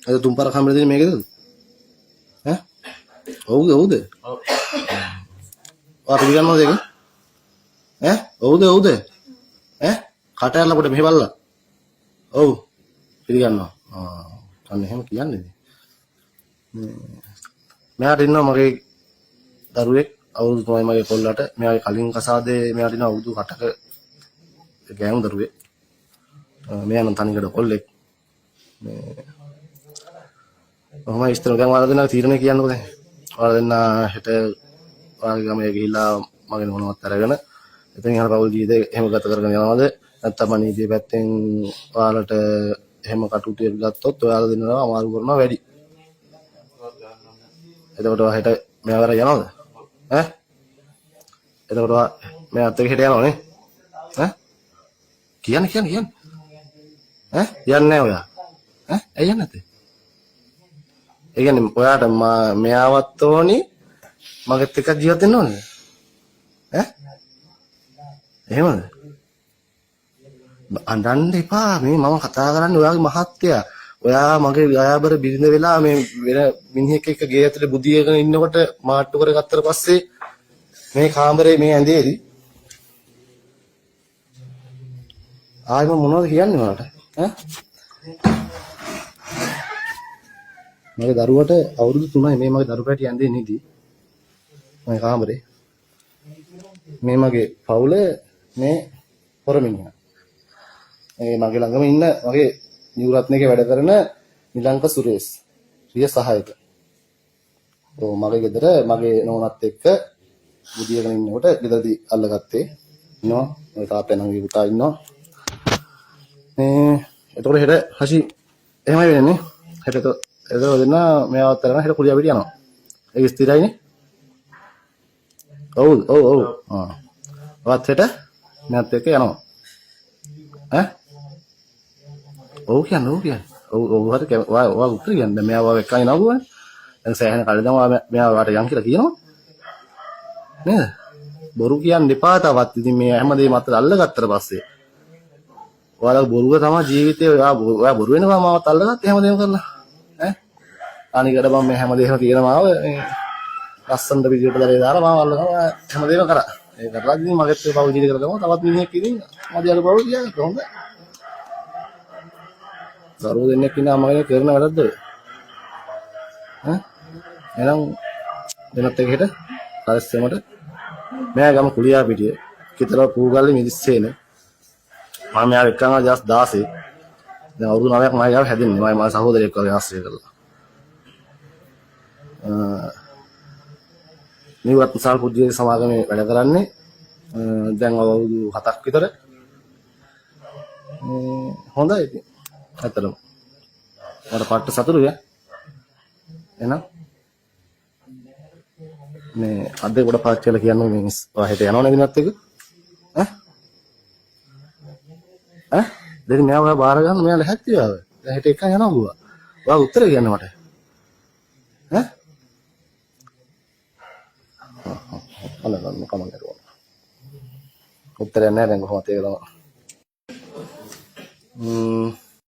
අද තුන් පාරක් හම්බෙලා දෙන්නේ මේකේද? ඈ? ඔව්ද ඔව්ද? ඔව්. ඔයා පිළිගන්නවද ඒක? ඈ? ඔව්ද ඔව්ද? ඈ? කට ඇරලා කොට මෙහෙ බලලා. ඔව්. පිළිගන්නවා. අන්න එහෙම කියන්නේ. මෙයාට ඉන්නවා මගේ දරුවෙක් අවුරුදු 3යි මගේ කොල්ලට. මෙයාගේ කලින් කසාදේ මෙයාට ඉන්න අවුරුදු 8ක ගෑනු දරුවෙක්. මෙයා නම් තනිකඩ කොල්ලෙක්. මේ කොහොමයි ඉස්තර දැන් ඔයාලා දෙන්නා තීරණය කියන්නකෝ දැන්. ඔයාලා දෙන්නා හෙට ඔයාගේ ගමේ ගිහිල්ලා මගේ මොනවත් අරගෙන එතන යන පෞල් ජීවිතේ එහෙම ගත කරගෙන යනවද? නැත්නම් නීතිය පැත්තෙන් ඔයාලට එහෙම කටුටියක් ගත්තොත් ඔයාලා දෙන්නවා අමාරු කරනවා වැඩි. එතකොට ඔයා හෙට මෙයා වර යනවද? ඈ? එතකොට ඔයා මෙයාත් එක්ක හෙට යනව නේ? ඈ? කියන්නේ. ඈ? යන්නේ නැහැ ඔයා. ඈ? ඇයි යන්නේ නැත්තේ? ඒ කියන්නේ ඔයාට මෙයාවත් ඕනි මගෙත් එක්ක ජීවත් වෙන්න ඕනද? ඈ? එහෙමද? අඬන්න එපා. මේ මම කතා කරන්නේ ඔයාගේ මහත්තයා. ඔයා මගේ ගයාබර බිරිඳ වෙලා මේ වෙන මිනිහෙක් එක්ක ගේ ඇතුලේ බුදියගෙන ඉන්නකොට මාට්ටු කරගත්තට පස්සේ මේ කාමරේ මේ ඇඳේදී ආයෙම මොනවද කියන්නේ ඔයාලට? ඈ? මගේ දරුවට අවුරුදු 3යි මේ මගේ දරු පැටිය ඇඳේ නිදි. මගේ කාමරේ. මේ මගේ පවුල මේ පොරමිනියා. මේ මගේ ළඟම ඉන්න මගේ නිව්රත්නයේ වැඩ කරන නිලංක සුරේෂ්. ප්‍රිය සහායක. ඔව් මගේ ගෙදර මගේ නෝනත් එක්ක බුදියගෙන ඉන්නකොට ගෙදරදී අල්ලගත්තේ. ඉන්නවා. ඔය තාත්තේ නංගි පුතා ඉන්නවා. මේ එතකොට හෙට හෂි එහෙමයි වෙන්නේ. හෙට එතකොට දෙන්න මෙයාවත් අරගෙන හෙට කුලියා පිට යනවා. ඒක ස්ථිරයිනේ. ඔව්. වත් හෙට මෙයාත් එක්ක යනවා. ඈ? ඔව් කියන්නේ. ඔව් හරි ඔයා උත්තර කියන්නේ. දැන් මෙයා වාව එක්කන් එනවා කියන්නේ. දැන් සෑහෙන කල් ඉඳන් මෙයා වාට යන් කියලා කියනවා. නේද? බොරු කියන්න එපා තවත්. ඉතින් මේ හැමදේම අතට අල්ලගත්තට පස්සේ ඔයාලා බොරුව තමයි ජීවිතේ ඔයා බොරු වෙනවා මාවත් අල්ලගත්ත හැමදේම කරලා. ඈ? අනිකට මම මේ හැමදේම කියනමාව මේ ලස්සනට විදියට දරේ දාලා මාව අල්ලනවා හැමදේම කරා. ඒ කරලා ඉතින් මගෙත් ඒ පව් ජීවිත කරගම තවත් මිනිහෙක් ඉතින් මදියාගේ පව් කියන්නේ කොහොමද? දරුවෝ දෙන්නෙක් ඉන්නා මගේ කරන වැඩක්ද ඔය? ඈ? එහෙනම් දෙනත් එක හෙට පරිස්සමට මෙයා ගම කුලියා පිටිය කිතරව පූගල්ලේ මිදිස්සේන මම මෙයා එක්කම 2016 දැන් අවුරුදු 9ක් මම යාව හැදෙන්නේ මම සහෝදරයෙක් වගේ ආශ්‍රය කරලා නිවත් සාල් පුජ්‍ය සමාගමේ වැඩ කරන්නේ දැන් අවුරුදු 7ක් විතර හොඳයි ඉතින් ඇත්තටම මට පට්ට සතුටුයි එහෙනම් මේ අද කොට පාත් කියලා කියන්නේ මේ හෙට යනව නේද නත් එක ඈ දෙවි මෙයා ඔයා බාර ගන්න මෙයා ලැහැත්ති ආව දැන් හෙට එකක් යනවා බුවා ඔයා උත්තරේ කියන්න මට ඈ අනලන්න කමන්න කරුවා උත්තරයක් නැහැ දැන් කොහොමද ඒක තමයි